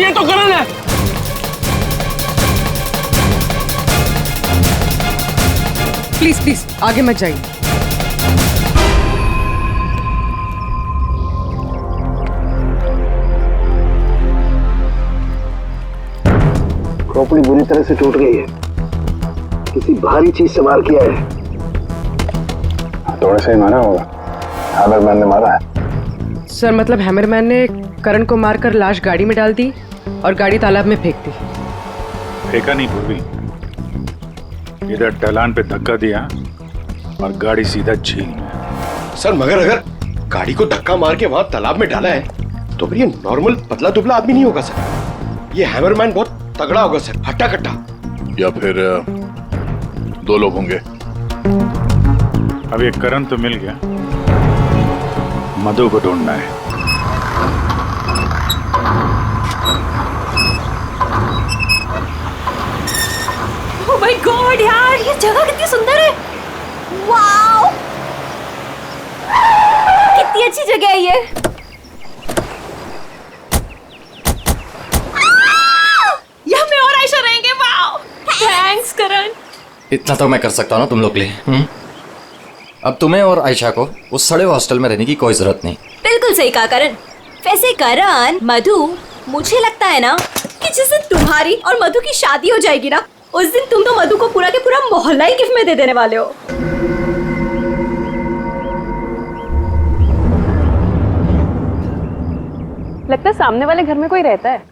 ये तो करण है। प्लीज प्लीज आगे मत जाइए। खोपड़ी बुरी तरह से टूट गई है, किसी भारी चीज से वार किया है। थोड़े से ही मारा होगा, हैमरमैन ने मारा है। सर मतलब हैमरमैन ने करण को मारकर लाश गाड़ी में डाल दी और गाड़ी तालाब में फेंक दी। फेंका नहीं पूर्वी, इधर ढलान पे धक्का दिया और गाड़ी सीधा झील में। सर मगर अगर गाड़ी को धक्का मार के वहां तालाब में डाला है तो फिर ये नॉर्मल पतला दुबला आदमी नहीं होगा सर, ये हैमरमैन बहुत तगड़ा होगा सर, हट्टा कट्टा। या फिर दो लोग होंगे। अब ये करण तो मिल गया, मधु को ढूंढना है। ओह माय गॉड यार, ये जगह कितनी सुंदर है। वाओ, कितनी अच्छी जगह है ये। यहाँ मैं और आयशा रहेंगे। वाओ, थैंक्स करण। इतना तो मैं कर सकता हूँ ना तुम लोग के लिए। अब तुम्हें और आयशा को उस सड़े हॉस्टल में रहने की कोई जरूरत नहीं। बिल्कुल सही कहा करण। वैसे करण, मधु, मुझे लगता है ना कि जिस दिन तुम्हारी और मधु की शादी हो जाएगी ना, उस दिन तुम तो मधु को पूरा के पूरा मोहल्ला ही गिफ्ट में दे देने वाले हो। लगता है सामने वाले घर में कोई रहता है।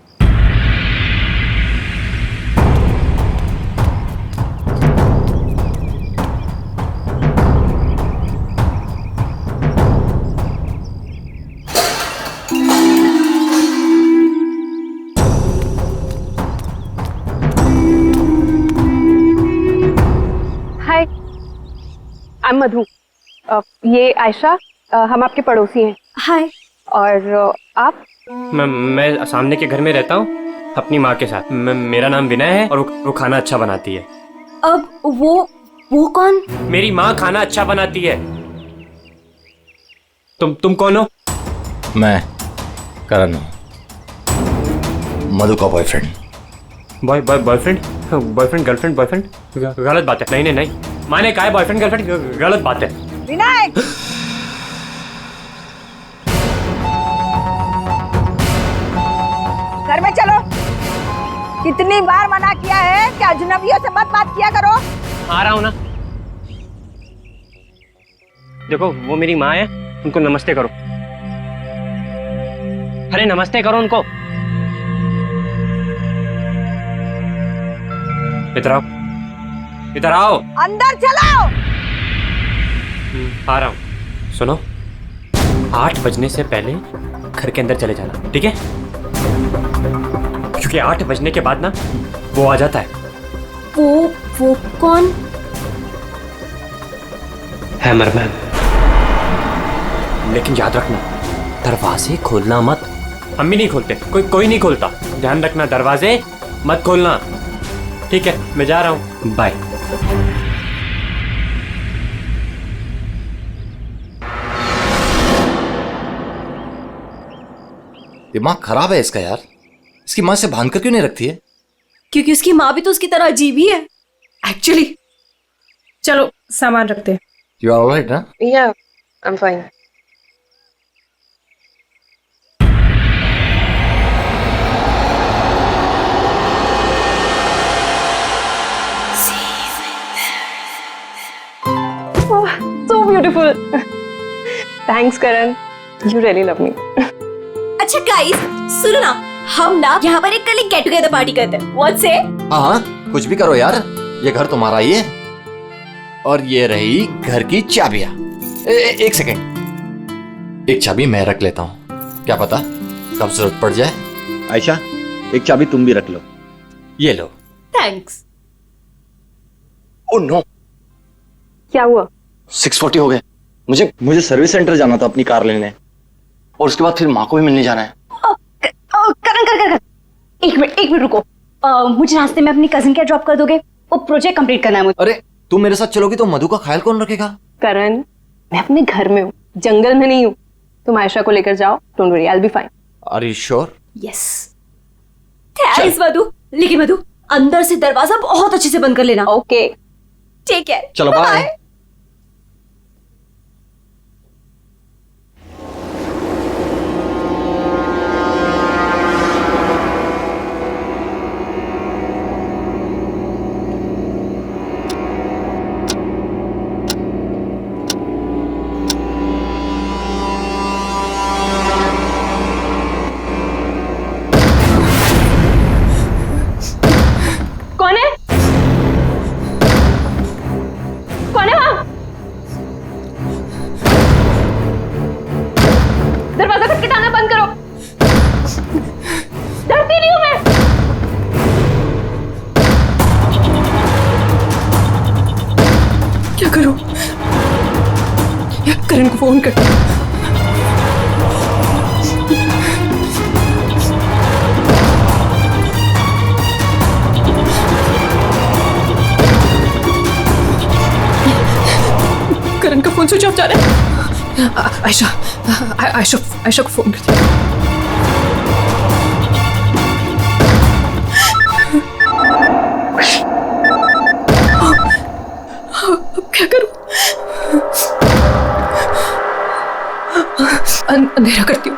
हाय, आई एम मधु। ये आयशा, हम आपके पड़ोसी हैं। हाय। और आप? मैं सामने के घर में रहता हूँ अपनी माँ के साथ। मेरा नाम विनय है और वो खाना अच्छा बनाती है। अब वो कौन? मेरी माँ खाना अच्छा बनाती है। तुम कौन हो? मैं करण हूँ, मधु का बॉयफ्रेंड। बॉयफ्रेंड गर्लफ्रेंड बॉयफ्रेंड गलत बात है। नहीं, माने कहा है बॉयफ्रेंड गर्लफ्रेंड गलत बात है। विनायक, घर में चलो। कितनी बार मना किया है कि अजनबियों से मत बात किया करो। आ रहा हूँ ना। देखो वो मेरी माँ है, उनको नमस्ते करो। अरे नमस्ते करो उनको। इधर आओ। अंदर चलो। आ रहा हूँ। सुनो, 8 बजने से पहले घर के अंदर चले जाना, ठीक है? क्योंकि 8 बजने के बाद ना वो आ जाता है। वो कौन? हैमरमैन। लेकिन याद रखना, दरवाजे खोलना मत। हम भी नहीं खोलते, कोई नहीं खोलता। ध्यान रखना, दरवाजे मत खोलना, ठीक है? मैं जा रहा हूँ, बाय। दिमाग खराब है इसका यार, इसकी माँ से बांध कर क्यों नहीं रखती है? क्योंकि उसकी माँ भी तो उसकी तरह अजीब ही है एक्चुअली। चलो सामान रखते हैं। यू आर ऑलराइट ना? या, I am fine. So beautiful. Thanks Karan, you really love me. अच्छा गाइस, सुनो ना, हम ना यहाँ पर एक कल गेट टुगेदर पार्टी करते हैं। What say? हाँ, कुछ भी करो यार, ये घर तुम्हारा ही है। और ये रही घर की चाबियां। एक सेकेंड, एक चाबी मैं रख लेता हूँ, क्या पता कब जरूरत पड़ जाए। आयशा, एक चाबी तुम भी रख लो। ये लो। थैंक्स। ओह नो, क्या हुआ? 6:40 हो गए। मुझे सर्विस सेंटर जाना था अपनी कार लेने, और उसके बाद फिर माँ को भी मिलने जाना है। करण, एक मिनट रुको। मुझे रास्ते में अपनी कजिन के ड्रॉप कर दोगे? वो प्रोजेक्ट कंप्लीट करना है मुझे। अरे तुम मेरे साथ चलोगी तो मधु का ख्याल कौन रखेगा? करण, मैं अपने घर में हूँ, जंगल में नहीं हूँ। तुम आयशा को लेकर जाओ, don't worry, I will be fine. Are you sure? Yes. Thanks Madhu. लेकिन मधु, अंदर से दरवाजा बहुत अच्छे से बंद कर लेना। ओके ठीक है, चलो बाय। कौन है? कौन है वहां? दरवाजा खटखटाना बंद करो। डरती नहीं हूं मैं। क्या करूं? करण को फोन कर। करण का फोन स्विच ऑफ जा रहा है। आयशा को फोन करती हूँ। अब क्या करूं? अंधेरा करती हूँ।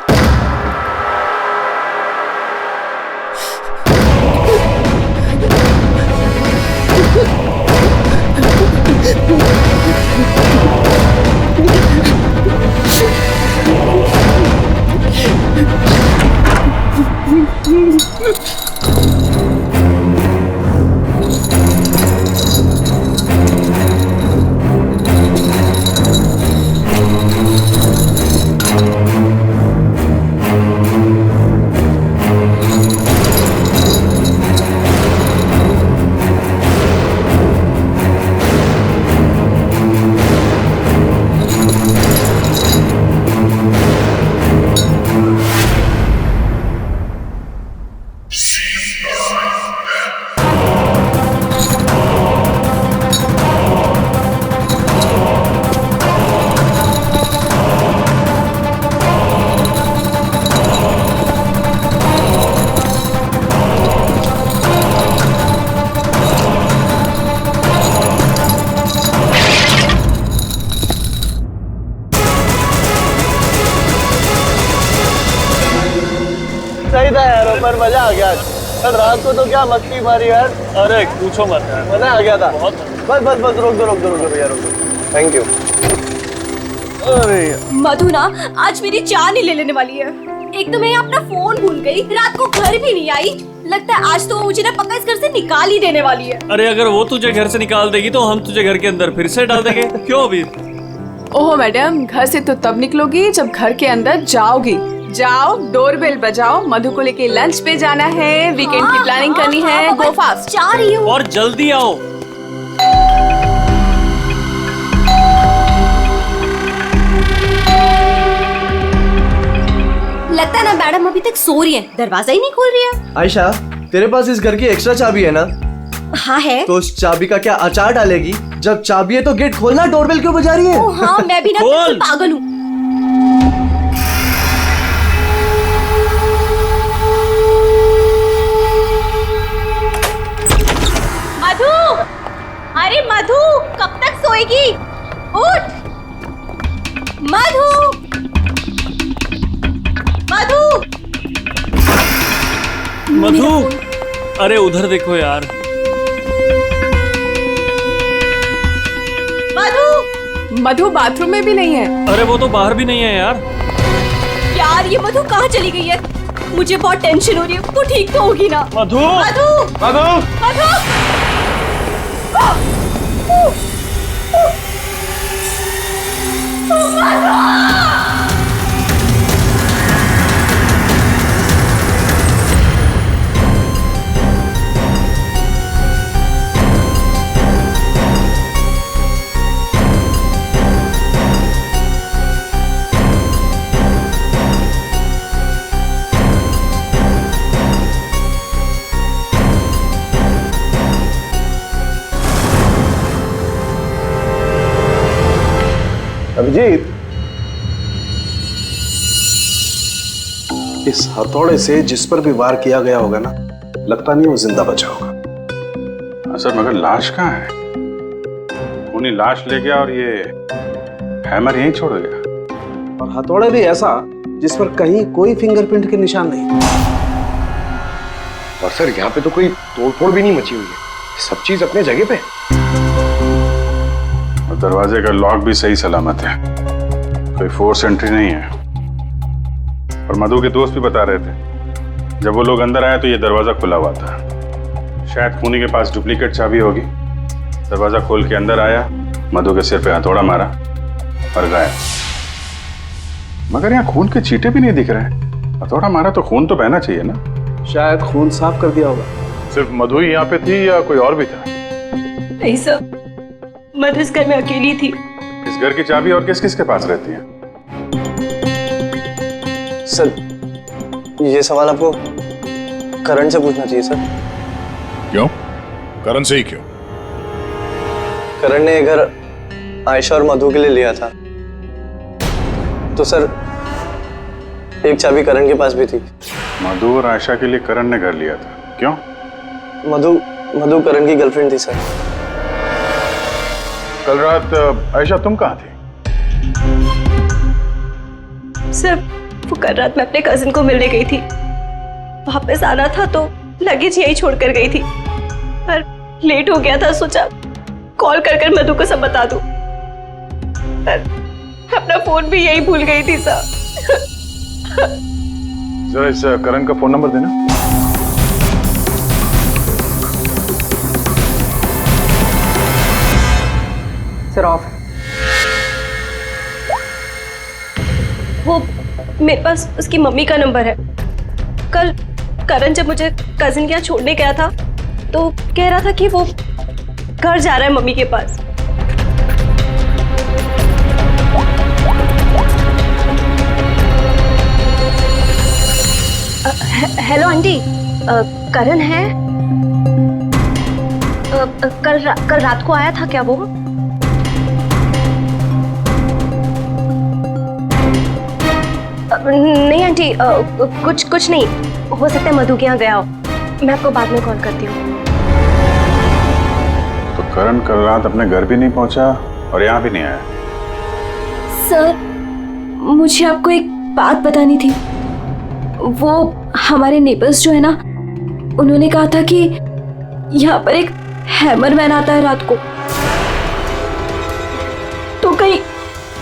सही था यार, पर मजा आ गया। कल रात को तो क्या मस्ती मारी यार। अरे पूछो मत यार, मजा आ गया था बहुत। बस बस बस रोक दो भैया, रोक दो। Thank you. अरे मधु ना आज मेरी जान ही ले लेने वाली है। एक तो मैं अपना फोन भूल गई, रात को घर भी नहीं आई। लगता है आज तो वो मुझे ना पक्का इस घर से निकाल ही देने वाली है। अरे अगर वो तुझे घर से निकाल देगी तो हम तुझे घर के अंदर फिर से डाल देंगे। क्यों अभी? ओहो मैडम, घर से तो तब निकलोगी जब घर के अंदर जाओगी। जाओ, डोरबेल बजाओ, मधु को लेके लंच पे जाना है, वीकेंड की प्लानिंग करनी है। गो फास्ट। जा रही हूँ। और जल्दी आओ। लगता है ना मैडम अभी तक सो रही है, दरवाजा ही नहीं खोल रही है। आयशा, तेरे पास इस घर की एक्स्ट्रा चाबी है ना? हाँ है। तो उस चाबी का क्या अचार डालेगी? जब चाबी है तो गेट खोलना, डोरबेल क्यों बजा रही है? ओ हाँ, मैं भी ना बिल्कुल पागल हूँ। मधु, अरे मधु, कब तक सोएगी? उठ मधु, मधु, मधु, अरे उधर देखो यार। मधु बाथरूम में भी नहीं है। अरे वो तो बाहर भी नहीं है यार। यार ये मधु कहाँ चली गई है? मुझे बहुत टेंशन हो रही है। तू ठीक तो होगी ना? मधु, मधु, मधु, मधु, अभिजीत, इस हथौड़े से जिस पर भी वार किया गया होगा ना, लगता नहीं वो जिंदा बचा होगा। हाँ सर, मगर लाश कहाँ है? उन्हीं लाश ले गया और ये हैमर यहीं छोड़ गया। और हथौड़ा भी ऐसा जिस पर कहीं कोई फिंगरप्रिंट के निशान नहीं। और सर यहाँ पे तो कोई तोड़फोड़ भी नहीं मची हुई है, सब चीज अपने जगह पे। और दरवाजे का लॉक भी सही सलामत है, कोई फोर्स एंट्री नहीं है। और मधु के दोस्त भी बता रहे थे जब वो लोग अंदर आए तो ये दरवाजा खुला हुआ था। शायद खूनी के पास डुप्लीकेट चाबी होगी। दरवाजा खोल के अंदर आया, मधु के सिर पे हथौड़ा मारा और गायब। मगर यहाँ खून के छींटे भी नहीं दिख रहे हैं। हथौड़ा मारा तो खून तो बहना चाहिए ना। शायद खून साफ कर दिया होगा। सिर्फ मधु ही यहाँ पे थी या कोई और भी था? नहीं सर, मधु इस घर में अकेली थी। इस घर की चाबी और किस किस के पास रहती है? सर ये सवाल आपको करण से पूछना चाहिए सर। क्यों? करण से ही क्यों? करण ने ये घर आयशा और मधु के लिए लिया था, तो सर एक चाबी करण के पास भी थी। मधु और आयशा के लिए करण ने घर लिया था, क्यों? मधु करण की गर्लफ्रेंड थी सर। कल रात आयशा तुम कहाँ थी? सर वो कल रात मैं अपने कजिन को मिलने गई थी। वापस आना था तो लगेज यही छोड़कर गई थी, पर लेट हो गया था, सोचा कॉल कर कर मधु को सब बता दूं, पर अपना फोन भी यही भूल गई थी सर। जरा इस करण का फोन नंबर देना। Sir of. वो मेरे पास उसकी मम्मी का नंबर है। कल करण जब मुझे कजिन के यहाँ छोड़ने गया था तो कह रहा था कि वो घर जा रहा है मम्मी के पास। हेलो आंटी, करण है? कल रात को आया था क्या वो? नहीं आंटी, कुछ नहीं, हो सकता है मधु के यहाँ गया हो। मैं आपको बाद में कॉल करती हूँ। तो करण कल रात अपने घर भी नहीं पहुंचा और यहाँ भी नहीं आया। सर मुझे आपको एक बात बतानी थी। वो हमारे नेबर्स जो है ना, उन्होंने कहा था कि यहाँ पर एक हैमरमैन आता है रात को, तो कहीं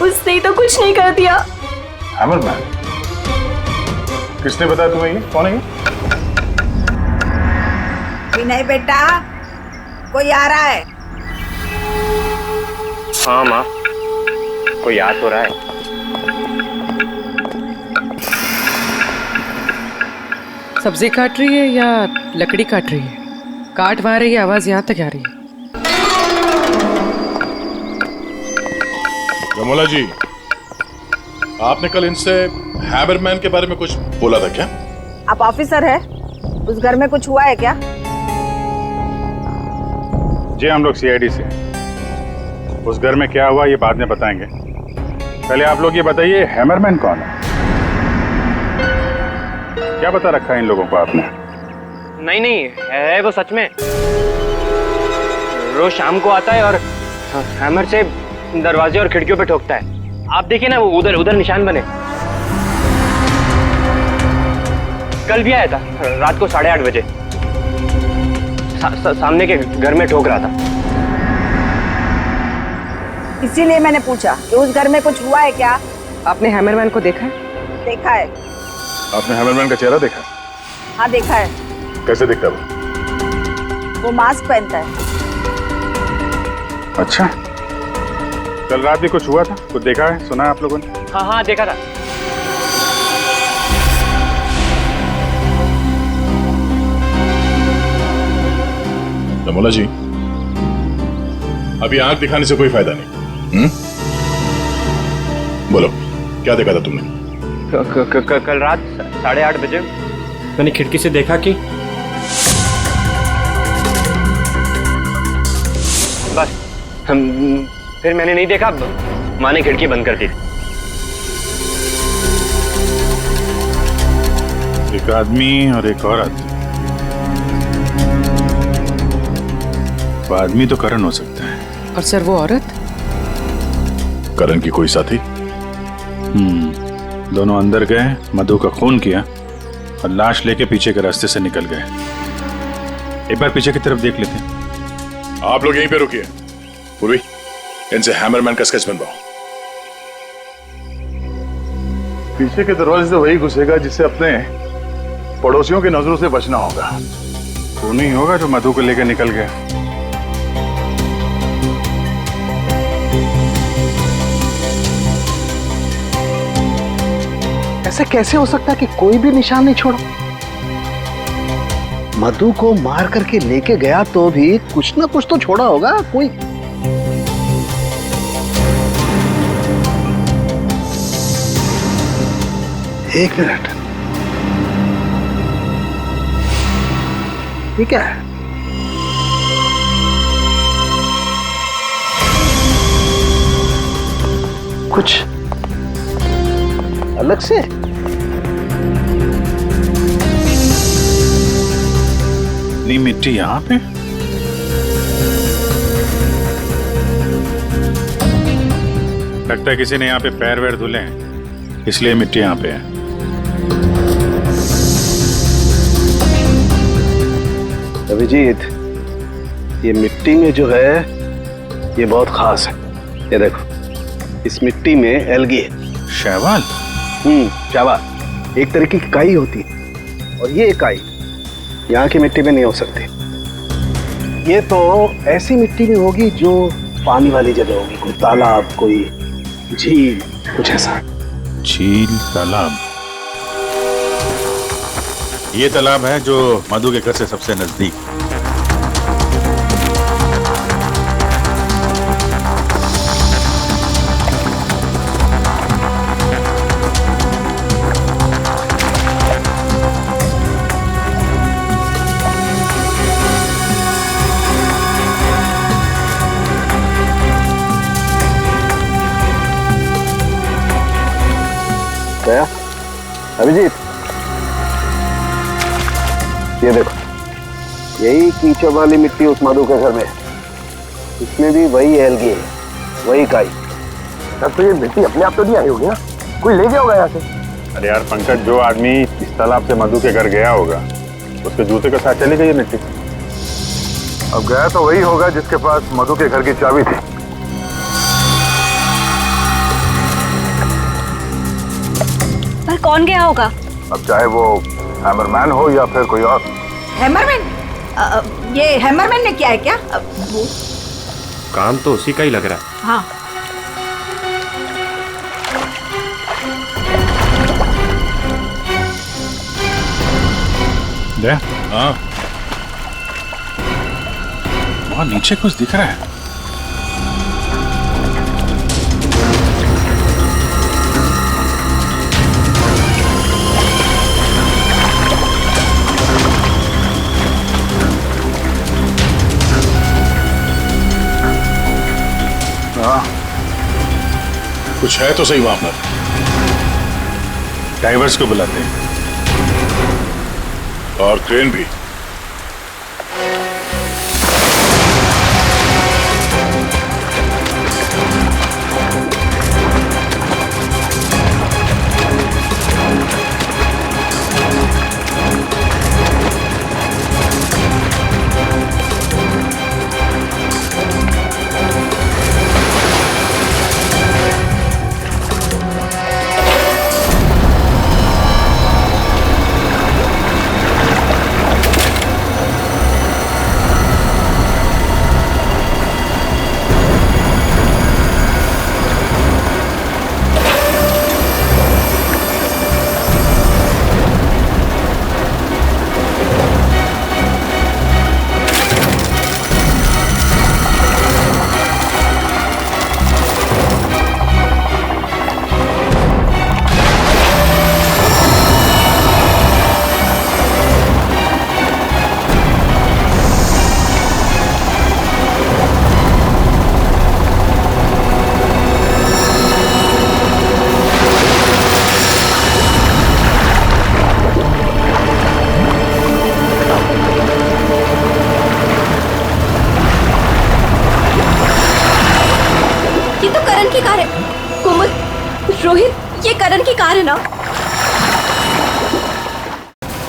उसने तो कुछ नहीं कर दिया। हैमरमैन? किसने बताया तुम्हें ये? कौन है ये? विनय बेटा, कोई आ रहा है? हाँ माँ, कोई याद तो रहा है। सब्जी काट रही है या लकड़ी काट रही है? काट वहां रही है, आवाज यहाँ तक आ रही है। रमोला जी, आपने कल इनसे हैमरमैन के बारे में कुछ बोला था क्या? आप ऑफिसर है, उस घर में कुछ हुआ है क्या? जी हम लोग सीआईडी से हैं। उस घर में क्या हुआ ये बाद में बताएंगे। पहले आप लोग ये बताइए, हैमरमैन कौन है? क्या बता रखा है इन लोगों को आपने? नहीं, है वो सच में। रोज शाम को आता है और हैमर से दरवाजे और खिड़कियों पे ठोकता है। आप देखिए ना, वो उधर निशान बने। कल भी आया था रात को 8:30 बजे। सामने के घर में ठोक रहा था। इसीलिए मैंने पूछा कि उस घर में कुछ हुआ है क्या? आपने हैमरमैन को देखा है? देखा है। आपने हैमरमैन का चेहरा देखा? हाँ देखा है। कैसे दिखता है वो मास्क पहनता है। अच्छा, कल रात भी कुछ हुआ था? कुछ देखा है, सुना है आप लोगों ने? हाँ देखा था। रमोला जी, अभी आंख दिखाने से कोई फायदा नहीं। बोलो, क्या देखा था तुमने? कल रात 8:30 बजे मैंने खिड़की से देखा कि बस फिर मैंने नहीं देखा। माँ ने खिड़की बंद कर दी। एक आदमी और एक औरत, वो आदमी तो करण हो सकता है। और सर वो औरत? करण की कोई साथी? दोनों अंदर गए, मधु का खून किया और लाश लेके पीछे के रास्ते से निकल गए। एक बार पीछे की तरफ देख लेते हैं। आप लोग यहीं पे रुकिए। पूर्वी, इनसे हैमरमैन का स्केच बनवाओ। पीछे के दरवाजे से वही घुसेगा जिसे अपने पड़ोसियों की नजरों से बचना होगा। वो नहीं होगा जो मधु को लेकर निकल गया। ऐसा कैसे हो सकता है कि कोई भी निशान नहीं छोड़ा? मधु को मार करके लेके गया तो भी कुछ ना कुछ तो छोड़ा होगा कोई। एक मिनट, ये क्या है? कुछ अलग से? नहीं, मिट्टी यहाँ पे? लगता है किसी ने यहाँ पे पैर वैर धुले हैं, इसलिए मिट्टी यहाँ पे है। अभिजीत, ये मिट्टी में जो है ये बहुत खास है। ये देखो, इस मिट्टी में एल्गी है। शैवाल? शैवाल एक तरीके की काई होती है और ये काई यहाँ की मिट्टी में नहीं हो सकती। ये तो ऐसी मिट्टी में होगी जो पानी वाली जगह होगी, कोई तालाब, कोई झील, कुछ ऐसा। झील, तालाब? ये तालाब है जो मधु के घर से सबसे नजदीक। क्या अभिजीत, ये देखो, यही कीचड़ वाली मिट्टी उस मधु के घर में है। इसमें भी वही एल्गी है, वही काई। तब तो ये मिट्टी अपने आप तो नहीं आई होगी ना, कोई ले गया होगा यहाँ से। अरे यार पंकज, जो आदमी इस तालाब से मधु के घर गया होगा उसके जूते के साथ चली गई मिट्टी। अब गया तो वही होगा जिसके पास मधु के घर की चाबी थी। पर कौन गया होगा? अब चाहे वो हैमरमैन हो या फिर कोई और। हैमरमैन? ये हैमरमैन ने किया है क्या? काम तो उसी का ही लग रहा है। हाँ। हाँ, वहाँ नीचे कुछ दिख रहा है। कुछ है तो सही वहां पर। डाइवर्स को बुलाते हैं और क्रेन भी।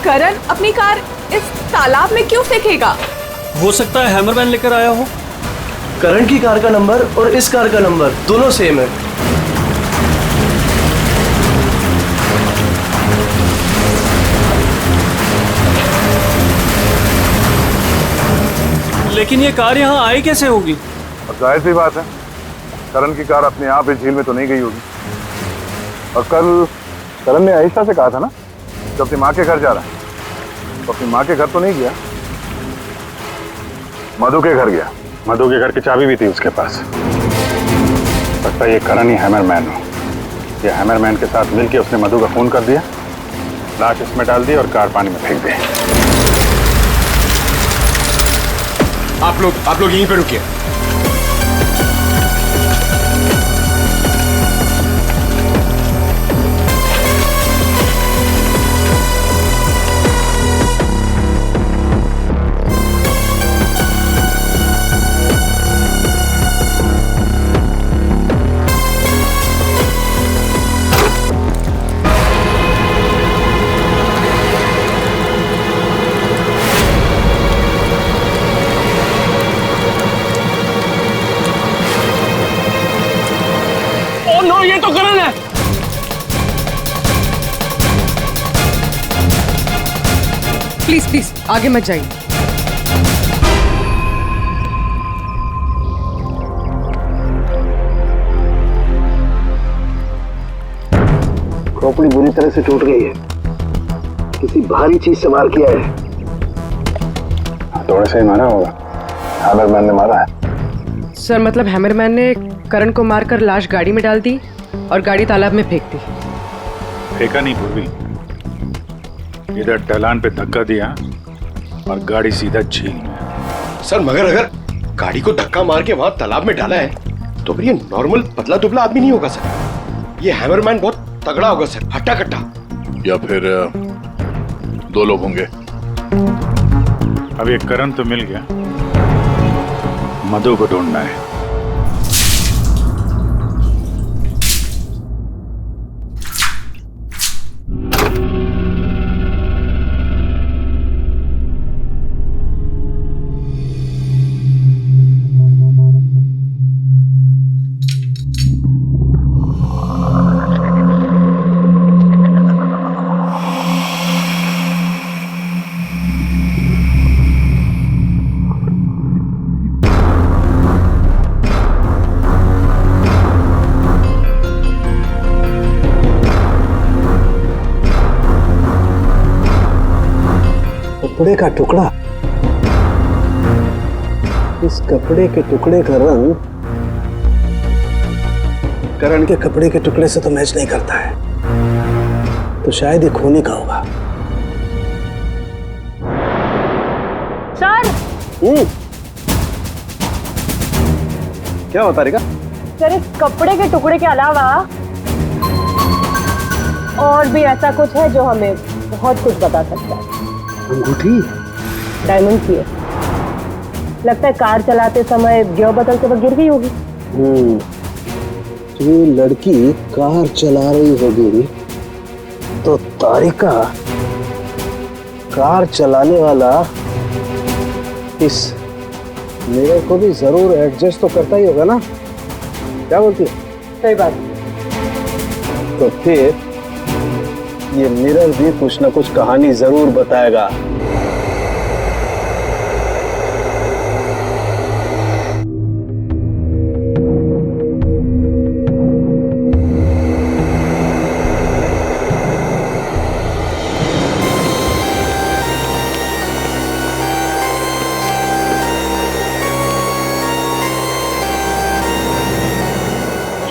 करण अपनी कार इस तालाब में क्यों फेंकेगा? हो सकता है हैमरमैन लेकर आया हो। करण की कार का नंबर और इस कार का नंबर दोनों सेम है। लेकिन ये कार यहाँ आई कैसे होगी? और जाहिर सी बात है, करण की कार अपने आप इस झील में तो नहीं गई होगी। और कल करण ने आयशा से कहा था ना, जब अपनी माँ के घर जा रहा है, तो अपनी माँ के घर तो नहीं गया, मधु के घर गया। मधु के घर की चाबी भी थी उसके पास। लगता है ये करण ही हैमरमैन हो। ये हैमरमैन के साथ मिलकर उसने मधु का खून कर दिया, लाश इसमें डाल दी और कार पानी में फेंक दी। आप लोग यहीं पे रुकिए। ये तो करण है। प्लीज प्लीज आगे मत जाइए। खोपड़ी बुरी तरह से टूट गई है। किसी भारी चीज से वार किया है। हथौड़े से ही मारा होगा। हैमरमैन ने मारा है। सर मतलब हैमरमैन ने करण को मारकर लाश गाड़ी में डाल दी और गाड़ी तालाब में फेंक दी। फेंका नहीं पूर्वी, इधर ढलान पे धक्का दिया और गाड़ी सीधा झील में। सर मगर अगर गाड़ी को धक्का मार के वहां तालाब में डाला है तो फिर ये नॉर्मल पतला दुबला आदमी नहीं होगा सर। ये हैमरमैन बहुत तगड़ा होगा सर, हट्टा कट्टा। या फिर दो लोग होंगे। अब ये करण तो मिल गया, मधु को ढूंढना है। कपड़े का टुकड़ा। इस कपड़े के टुकड़े का रंग करण के कपड़े के टुकड़े से तो मैच नहीं करता है, तो शायद ये खूनी का होगा। सर क्या बता रही? सर इस कपड़े के टुकड़े के अलावा और भी ऐसा कुछ है जो हमें बहुत कुछ बता सकता है। अंगूठी डायमंड की है। लगता है कार चलाते समय गियर बदलते वक्त गिर गई होगी। तो ये लड़की कार चला रही होगी तो तारिका कार चलाने वाला इस मिरर को भी जरूर एडजस्ट तो करता ही होगा ना? क्या बोलती है? सही बात। तो फिर ये मिरर भी कुछ ना कुछ कहानी जरूर बताएगा।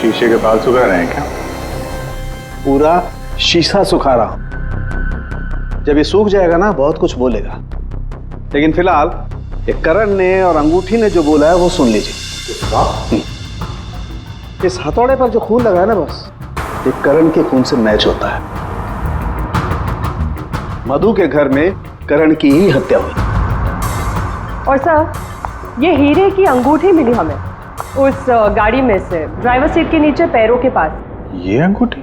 शीशे के बाल सुखा रहे हैं क्या? पूरा शीशा सुखा रहा हूं। जब ये सूख जाएगा ना बहुत कुछ बोलेगा, लेकिन फिलहाल ये करण ने और अंगूठी ने जो बोला है वो सुन लीजिए। इस हथौड़े पर जो खून लगा है ना, बस ये करण के खून से मैच होता है। मधु के घर में करण की ही हत्या हुई। और सर ये हीरे की अंगूठी मिली हमें उस गाड़ी में से, ड्राइवर सीट के नीचे पैरों के पास। ये अंगूठी?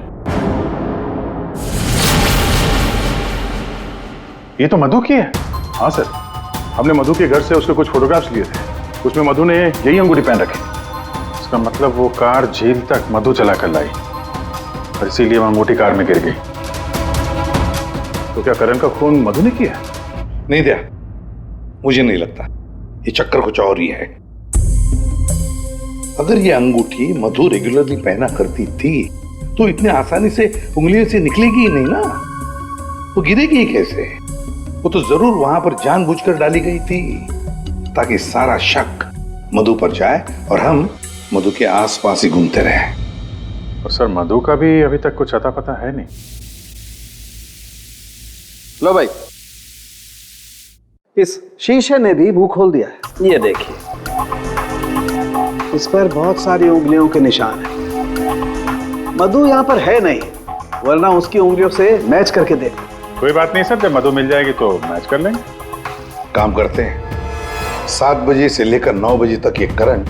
ये तो मधु की है। हाँ सर, हमने मधु के घर से उसके कुछ फोटोग्राफ्स लिए थे, उसमें मधु ने यही अंगूठी पहन रखी। इसका मतलब वो कार झील तक मधु चला कर लाई और इसीलिए वो अंगूठी कार में गिर गई। तो क्या करण का खून मधु ने किया? नहीं दिया, मुझे नहीं लगता। ये चक्कर कुछ और ही है। अगर ये अंगूठी मधु रेगुलरली पहना करती थी तो इतने आसानी से उंगलियों से निकलेगी ही नहीं ना। वो गिरेगी ही कैसे? वो तो जरूर वहां पर जानबूझकर डाली गई थी ताकि सारा शक मधु पर जाए और हम मधु के आसपास ही घूमते रहे। और सर मधु का भी अभी तक कुछ अता पता है नहीं। लो भाई, इस शीशे ने भी मुंह खोल दिया है। ये देखिए, इस पर बहुत सारी उंगलियों के निशान हैं। मधु यहाँ पर है नहीं, वरना उसकी उंगलियों से मैच करके दे। कोई बात नहीं सर, जब मधु मिल जाएगी तो मैच कर लेंगे। काम करते हैं, 7 बजे से लेकर 9 बजे तक ये करण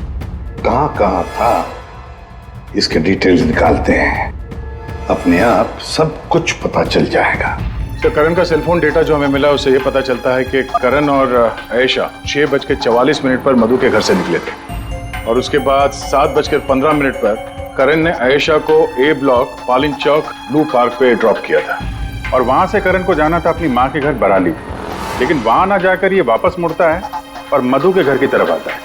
कहां कहां था इसके डिटेल्स निकालते हैं। अपने आप सब कुछ पता चल जाएगा। सर करण का सेलफोन डेटा जो हमें मिला उससे ये पता चलता है कि करण और आयशा 6:44 पर मधु के घर से निकले थे और उसके बाद 7:15 पर करण ने आयशा को ए ब्लॉक पालिन चौक ब्लू पार्क पे ड्रॉप किया था और वहां से करण को जाना था अपनी माँ के घर बराली, लेकिन वहां ना जाकर ये वापस मुड़ता है और मधु के घर की तरफ आता है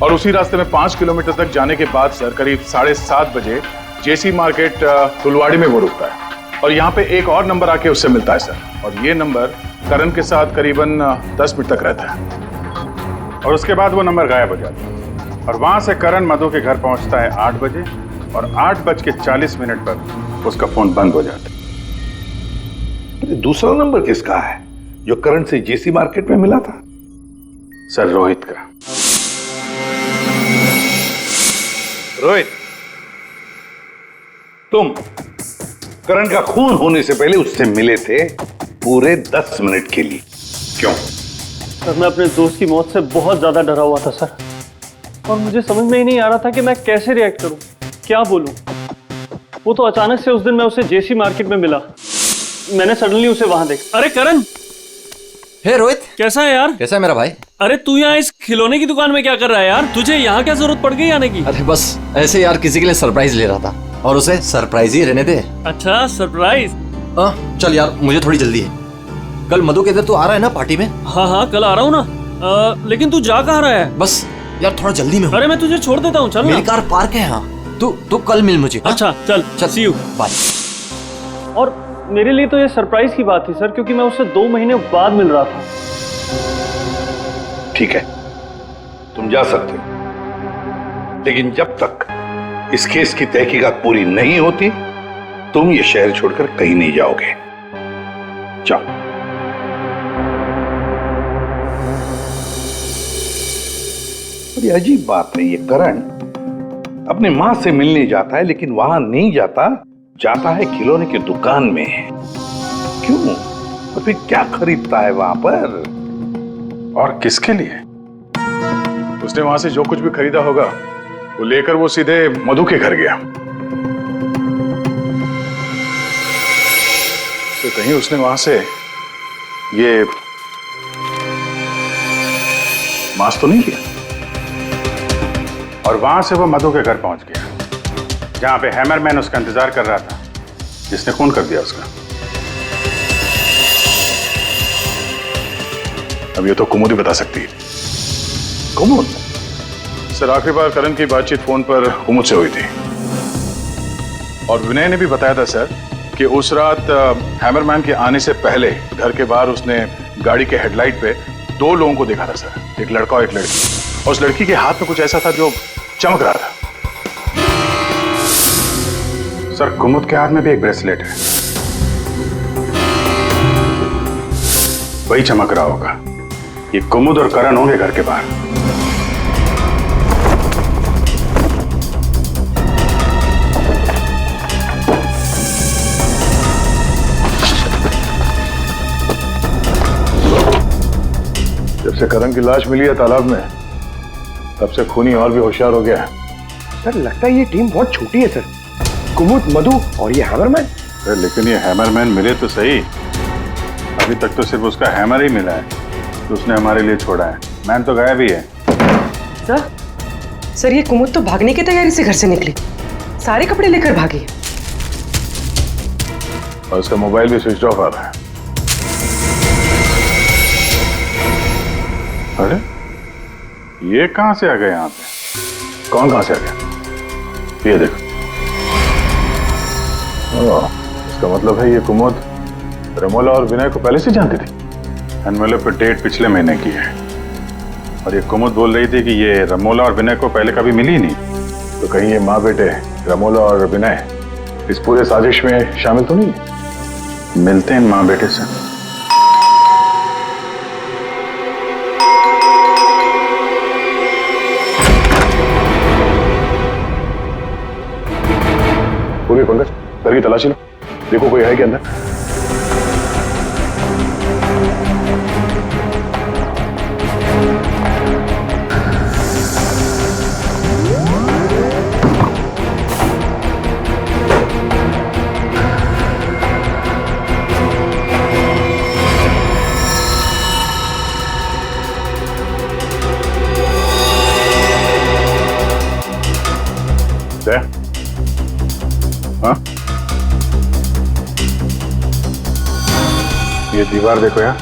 और उसी रास्ते में 5 किलोमीटर तक जाने के बाद सर करीब 7:30 बजे जेसी मार्केट फुलवाड़ी में वो रुकता है और यहाँ पे एक और नंबर आके उससे मिलता है सर और ये नंबर करण के साथ करीबन 10 मिनट तक रहता है और उसके बाद वो नंबर गायब हो जाता है और वहां से करण मधु के घर पहुंचता है 8 बजे और 8:40 पर उसका फोन बंद हो जाता है। दूसरा नंबर किसका है जो करण से जेसी मार्केट में मिला था? सर रोहित का। रोहित, तुम करण का खून होने से पहले उससे मिले थे पूरे 10 मिनट के लिए, क्यों? सर मैं अपने दोस्त की मौत से बहुत ज्यादा डरा हुआ था सर, और मुझे समझ में ही नहीं आ रहा था कि मैं कैसे रिएक्ट करूं, क्या बोलूं। वो तो अचानक से उस दिन मैं उसे जेसी मार्केट में मिला, मैंने सडनली उसे वहां देखा। अरे करण! हे रोहित, कैसा है यार? कैसा है मेरा भाई? अरे तू यहाँ इस खिलौने की दुकान में क्या कर रहा है यार? तुझे यहाँ क्या जरूरत पड़ गई आने की? अरे बस ऐसे यार, किसी के लिए सरप्राइज ले रहा था और उसे सरप्राइज ही रहने दे। अच्छा सरप्राइज? चल यार, मुझे थोड़ी जल्दी है। कल मधु के इधर तू आ रहा है ना पार्टी में? हाँ कल आ रहा हूँ ना। लेकिन तू जा कहाँ रहा है? बस यार थोड़ा जल्दी में। अरे मैं तुझे छोड़ देता हूँ, चल। मेरी कार पार्क है यहाँ, तू कल मिल मुझे। अच्छा चल, सी यू, बाय। और मेरे लिए तो ये सरप्राइज की बात थी सर, क्योंकि मैं उससे 2 महीने बाद मिल रहा था। ठीक है, तुम जा सकते हो, लेकिन जब तक इस केस की तहकीकात पूरी नहीं होती तुम ये शहर छोड़कर कहीं नहीं जाओगे। जाओ। बड़ी अजीब बात है, ये करण अपने मां से मिलने जाता है लेकिन वहां नहीं जाता है खिलौने की दुकान में। क्यों? और फिर क्या खरीदता है वहां पर? और किसके लिए? उसने वहां से जो कुछ भी खरीदा होगा वो लेकर वो सीधे मधु के घर गया। तो कहीं उसने वहां से ये मास्क तो नहीं किया? और वहां से वो मधु के घर पहुंच गया जहां पे हैमरमैन उसका इंतजार कर रहा था, जिसने खून कर दिया उसका। अब ये तो कुमुद ही बता सकती है। कुमुद? सर आखिरी बार करण की बातचीत फोन पर कुमुद से हुई थी और विनय ने भी बताया था सर कि उस रात हैमरमैन के आने से पहले घर के बाहर उसने गाड़ी के हेडलाइट पे 2 लोगों को देखा था सर, एक लड़का और एक लड़की, और उस लड़की के हाथ में कुछ ऐसा था जो चमक रहा था। सर कुमुद के हाथ में भी एक ब्रेसलेट है, वही चमक रहा होगा। ये कुमुद और करण होंगे घर के बाहर। जब से करण की लाश मिली है तालाब में, तब से खूनी और भी होशियार हो गया है। सर लगता है ये टीम बहुत छोटी है सर, कुमुद, मधु और ये हैमरमैन। लेकिन ये हैमरमैन मिले तो सही, अभी तक तो सिर्फ उसका हैमर ही मिला है तो उसने हमारे लिए छोड़ा है। मैन तो गायब ही है। सर ये कुमुद तो भागने की तैयारी से घर से निकली, सारे कपड़े लेकर भागी और उसका मोबाइल भी स्विच ऑफ आ रहा है। अरे ये कहां से आ गए यहाँ पे? कौन कहां से आ गया? ये देखो। इसका मतलब है ये कुमुद रमोला और विनय को पहले से जानती थी। एनवेलप पे डेट पिछले महीने की है और ये कुमुद बोल रही थी कि ये रमोला और विनय को पहले कभी मिली ही नहीं। तो कहीं ये माँ बेटे रमोला और विनय इस पूरे साजिश में शामिल तो नहीं है? मिलते हैं इन माँ बेटे से। पूरी पंकज घर की तलाशी लो, देखो कोई है क्या अंदर। हाँ? ये दीवार देखो यार।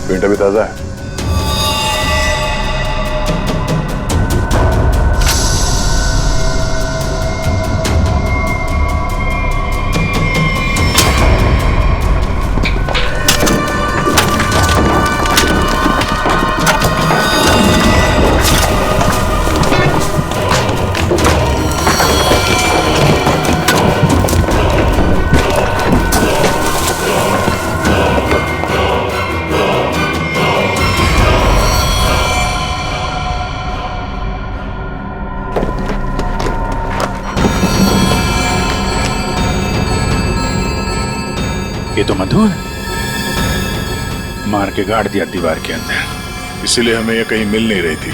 पेंट अभी ताजा है। ये तो मधु है, मार के गाड़ दिया दीवार के अंदर, इसीलिए हमें ये कहीं मिल नहीं रही थी।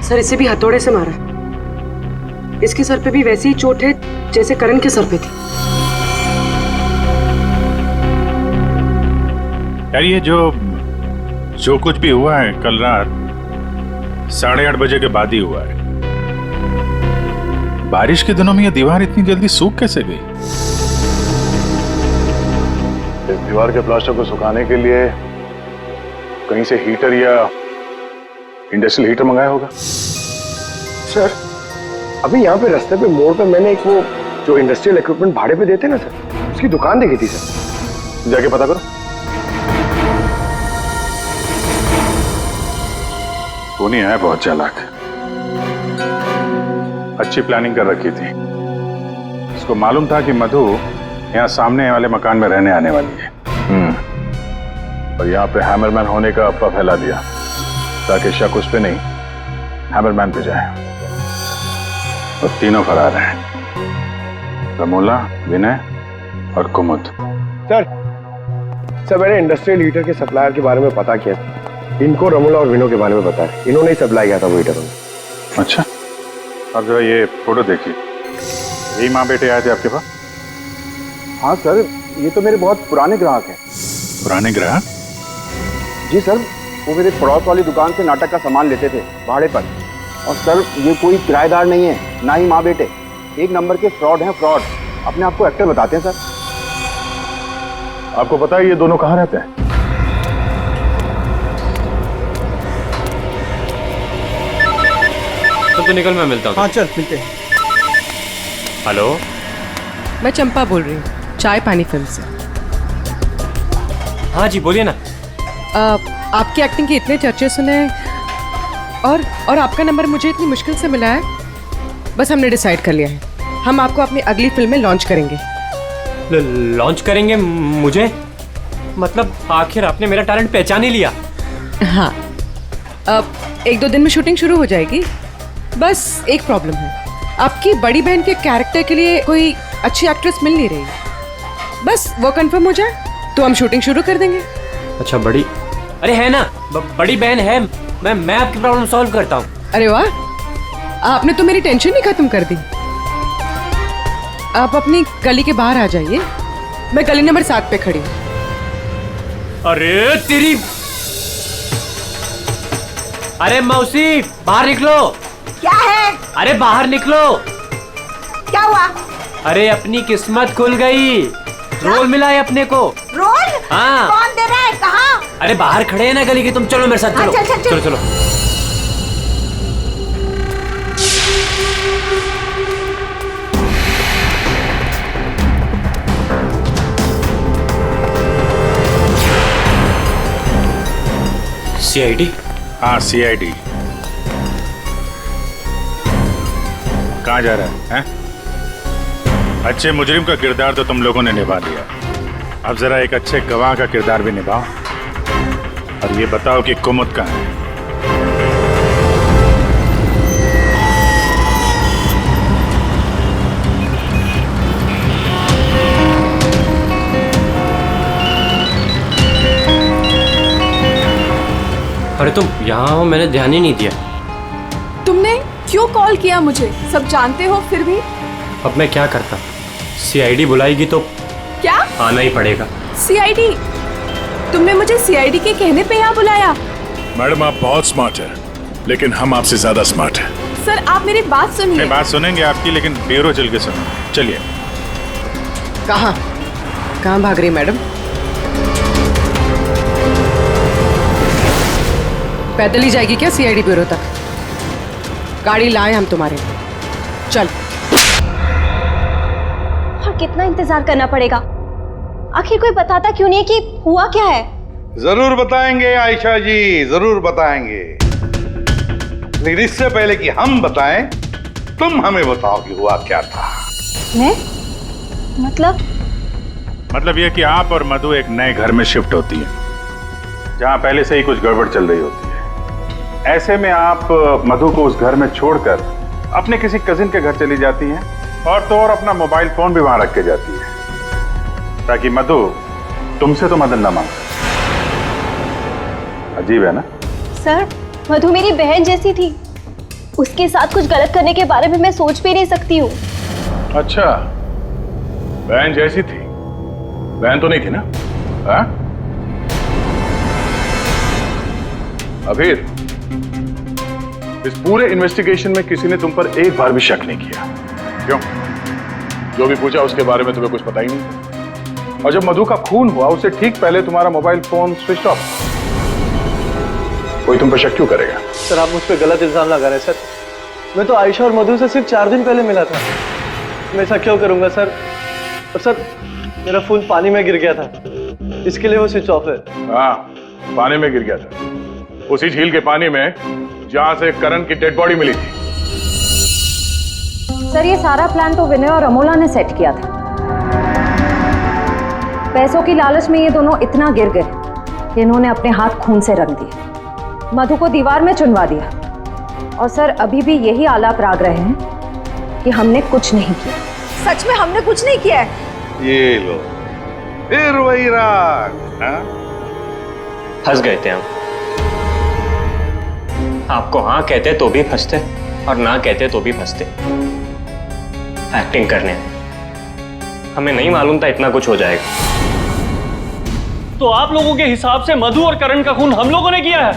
सर इसे भी हथौड़े से मारा। इसके सर पे भी वैसी ही चोट है जैसे करण के सर पे थी। यार ये जो कुछ भी हुआ है कल रात 8:30 बजे के बाद ही हुआ है। बारिश के दिनों में ये दीवार इतनी जल्दी सूख कैसे गई? इस दीवार के प्लास्टर को सुखाने के लिए कहीं से हीटर या इंडस्ट्रियल हीटर मंगाया होगा। सर अभी यहाँ पे रास्ते पे मोड़ पे मैंने एक वो जो इंडस्ट्रियल इक्विपमेंट भाड़े पे देते ना सर, उसकी दुकान देखी थी सर। जाके पता करो। टोनी है बहुत चालाक, अच्छी प्लानिंग कर रखी थी। उसको मालूम था कि मधु यहाँ सामने वाले मकान में रहने आने वाली है। और यहाँ पे हैमरमैन होने का अफवाह फैला दिया ताकि शक उस पे नहीं हैमरमैन पे जाए। और तीनों फरार हैं, रमोला, विनय और कुमुद। सर मैंने इंडस्ट्रियल हीटर के सप्लायर के बारे में पता किया। इनको रमोला और विनो के बारे में पता है, इन्होंने ही सप्लाई किया था वो हीटर में। अच्छा, अब जो ये फोटो देखिए, यही माँ बेटे आए थे आपके पास? हाँ सर, ये तो मेरे बहुत पुराने ग्राहक हैं। पुराने ग्राहक? जी सर, वो मेरे पड़ोस वाली दुकान से नाटक का सामान लेते थे भाड़े पर। और सर ये कोई किराएदार नहीं है, ना ही माँ बेटे, एक नंबर के फ्रॉड हैं, फ्रॉड। अपने आप को एक्टर बताते हैं सर। आपको पता है ये दोनों कहाँ रहते हैं? तो निकल, मैं मिलता हूँ। हाँ चल मिलते हैं। हेलो, मैं चंपा बोल रही हूँ, चाय पानी फिल्म से। हाँ जी बोलिए ना। आपकी एक्टिंग के इतने चर्चे सुने हैं और आपका नंबर मुझे इतनी मुश्किल से मिला है। बस हमने डिसाइड कर लिया है, हम आपको अपनी अगली फिल्म में लॉन्च करेंगे। लॉन्च करेंगे मुझे? मतलब आखिर आपने मेरा टैलेंट पहचान ही लिया? हाँ, अब 1-2 दिन में शूटिंग शुरू हो जाएगी। बस एक प्रॉब्लम है, आपकी बड़ी बहन के कैरेक्टर के लिए कोई अच्छी एक्ट्रेस मिल नहीं रही, बस वो कंफर्म हो जाए तो हम शूटिंग शुरू कर देंगे। अच्छा बड़ी, अरे है ना, बड़ी बहन है, मैं आपकी प्रॉब्लम सॉल्व करता हूँ। अरे वाह, आपने तो मेरी टेंशन ही खत्म कर दी। आप अपनी गली के बाहर आ जाइए, मैं गली नंबर 7 पे खड़ी हूँ। अरे तेरी, अरे मौसी बाहर निकलो। क्या है? अरे बाहर निकलो। क्या हुआ? अरे अपनी किस्मत खुल गई, रोल मिला है अपने को। रोल? हाँ। कौन दे रहा है? कहाँ? अरे बाहर खड़े हैं ना गली के, तुम चलो मेरे साथ, चलो चलो चलो। CID? हाँ CID। कहाँ जा रहा है? अच्छे मुजरिम का किरदार तो तुम लोगों ने निभा लिया, अब जरा एक अच्छे गवाह का किरदार भी निभाओ और ये बताओ कि कुमुद कहाँ है? अरे तुम यहाँ हो, मैंने ध्यान ही नहीं दिया। तुमने क्यों कॉल किया मुझे? सब जानते हो फिर भी। अब मैं क्या करता? CID बुलाएगी तो क्या आना ही पड़ेगा। CID? तुमने मुझे CID के कहने पे यहाँ बुलाया? मैडम आप बहुत स्मार्ट है, लेकिन हम आपसे ज्यादा स्मार्ट है। सर आप मेरी बात सुनिए। बात सुनेंगे आपकी, लेकिन ब्यूरो चल के सुनो। चलिए। कहाँ भाग रही मैडम? पैदल ही जाएगी क्या CID ब्यूरो तक? गाड़ी लाए हम तुम्हारे। चल। और कितना इंतजार करना पड़ेगा? आखिर कोई बताता क्यों नहीं कि हुआ क्या है? जरूर बताएंगे आयशा जी, जरूर बताएंगे, लेकिन इससे पहले कि हम बताएं, तुम हमें बताओ कि हुआ क्या था। मैं? मतलब ये कि आप और मधु एक नए घर में शिफ्ट होती है, जहां पहले से ही कुछ गड़बड़ चल रही होती है। ऐसे में आप मधु को उस घर में छोड़कर अपने किसी कजिन के घर चली जाती हैं, और तो और अपना मोबाइल फोन भी वहां रख के जाती है, ताकि मधु तुमसे तो मदद न मांगे। अजीब है ना? सर, मधु मेरी बहन जैसी थी, उसके साथ कुछ गलत करने के बारे में मैं सोच भी नहीं सकती हूँ। अच्छा, बहन जैसी थी? बहन तो नहीं थी ना? हाँ? अभीर, इस पूरे इन्वेस्टिगेशन में किसी ने तुम पर एक बार भी शक नहीं किया, क्यों? जो भी पूछा उसके बारे में तुम्हें कुछ पता ही नहीं। और जब मधु का खून हुआ उससे ठीक पहले तुम्हारा मोबाइल फोन स्विच ऑफ, कोई तुम पर शक क्यों करेगा? सर आप मुझ पर गलत इल्जाम लगा रहे हैं सर। मैं तो आयशा और मधु से सिर्फ 4 दिन पहले मिला था। मैं ऐसा क्यों करूंगा सर? और सर मेरा फोन पानी में गिर गया था, इसके लिए वो स्विच ऑफ है। हाँ, पानी में गिर गया था, उसी झील के पानी में जहां से करण की डेड बॉडी मिली थी। सर ये सारा प्लान तो विनय और अमोला ने सेट किया था। पैसों की लालच में ये दोनों इतना गिर गए कि इन्होंने अपने हाथ खून से रंग दिए, मधु को दीवार में चुनवा दिया, और सर अभी भी यही आलाप राग रहे हैं कि हमने कुछ नहीं किया। सच में हमने कुछ नहीं किया है? ये लो, फिर वही राग। फंस गए थे हम। आपको हाँ कहते तो भी फंसते, और ना कहते तो भी फंसते। एक्टिंग करने हमें नहीं मालूम था इतना कुछ हो जाएगा। तो आप लोगों के हिसाब से मधु और करण का खून हम लोगों ने किया है?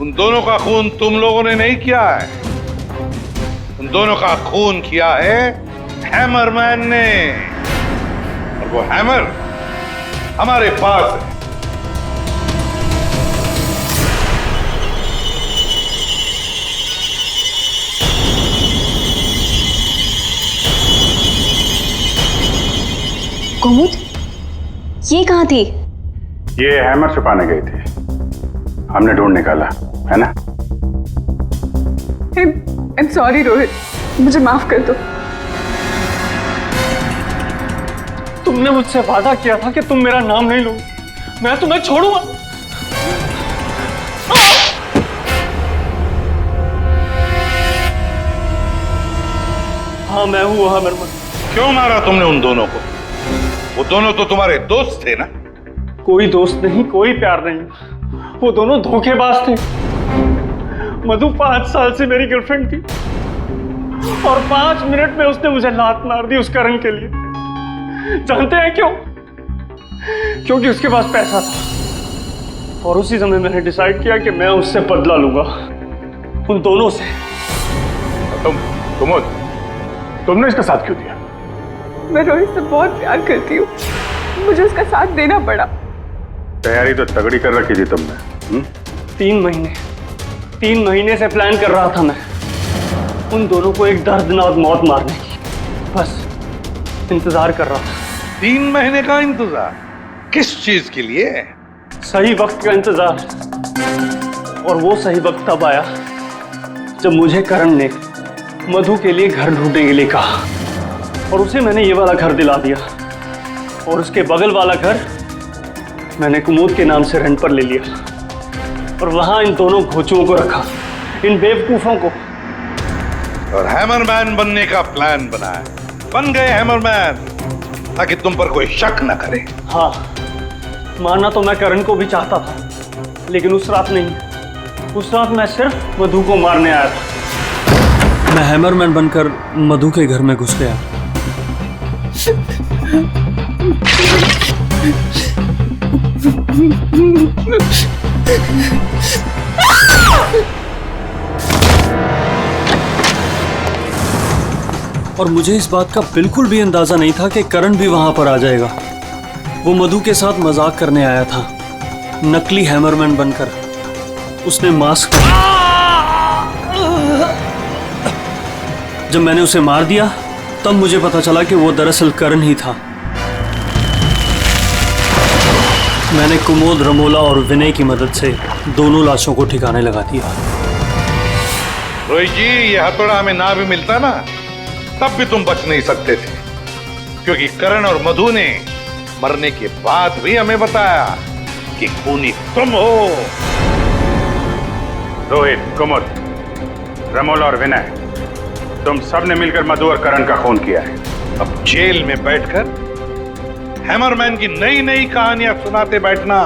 उन दोनों का खून तुम लोगों ने नहीं किया है, उन दोनों का खून किया है हैमरमैन ने, और वो हैमर हमारे पास है। कुमुद, ये कहाँ थी? ये हैमर छुपाने गई थी, हमने ढूंढ निकाला, है ना? I'm sorry रोहित, मुझे माफ कर दो। तुमने मुझसे वादा किया था कि तुम मेरा नाम नहीं लोगे, मैं तुम्हें छोड़ूंगा। हाँ मैं हूँ हैमरमैन। क्यों मारा तुमने उन दोनों को? वो दोनों तो तुम्हारे दोस्त थे ना? कोई दोस्त नहीं, कोई प्यार नहीं, वो दोनों धोखेबाज थे। मधु 5 साल से मेरी गर्लफ्रेंड थी और 5 मिनट में उसने मुझे लात मार दी उस करण के लिए। जानते हैं क्यों? क्योंकि उसके पास पैसा था और उसी समय मैंने डिसाइड किया कि मैं उससे बदला लूंगा, उन दोनों से। तुमने इसका साथ क्यों दिया? मैं रोहित से बहुत प्यार करती हूँ, मुझे उसका साथ देना पड़ा। तैयारी तो तगड़ी कर रखी थी तुमने। 3 महीने से प्लान कर रहा था मैं उन दोनों को एक दर्दनाक मौत मारने की। बस इंतजार कर रहा था। 3 महीने का इंतजार? किस चीज के लिए? सही वक्त का इंतजार। और वो सही वक्त तब आया जब मुझे करण ने मधु के लिए घर ढूंढने के लिए कहा और उसे मैंने ये वाला घर दिला दिया और उसके बगल वाला घर मैंने कुमुद के नाम से रेंट पर ले लिया और वहां इन दोनों घोचुओं को रखा, इन बेवकूफों को। और हैमरमैन बनने का प्लान बनाया। बन गए हैमरमैन ताकि तुम पर कोई शक न करे। हाँ, मानना तो मैं करण को भी चाहता था, लेकिन उस रात नहीं। उस रात मैं सिर्फ मधु को मारने आया था। मैं हैमरमैन बनकर मधु के घर में घुस गया। और मुझे इस बात का बिल्कुल भी अंदाजा नहीं था कि करण भी वहां पर आ जाएगा। वो मधु के साथ मजाक करने आया था, नकली हैमरमैन बनकर। उसने मास्क, जब मैंने उसे मार दिया तब मुझे पता चला कि वो दरअसल करण ही था। मैंने कुमोद, रमोला और विनय की मदद से दोनों लाशों को ठिकाने लगा दिया। रोहित जी, ये हथौड़ा हमें ना भी मिलता ना, तब भी तुम बच नहीं सकते थे, क्योंकि करण और मधु ने मरने के बाद भी हमें बताया कि खूनी तुम हो। रोहित, कुमुद, रमोला और विनय, तुम सब ने मिलकर मधु और करण का खून किया है। अब जेल में बैठकर हैमरमैन की नई नई कहानियां सुनाते बैठना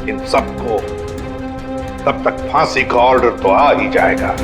इन सबको, तब तक फांसी का ऑर्डर तो आ ही जाएगा।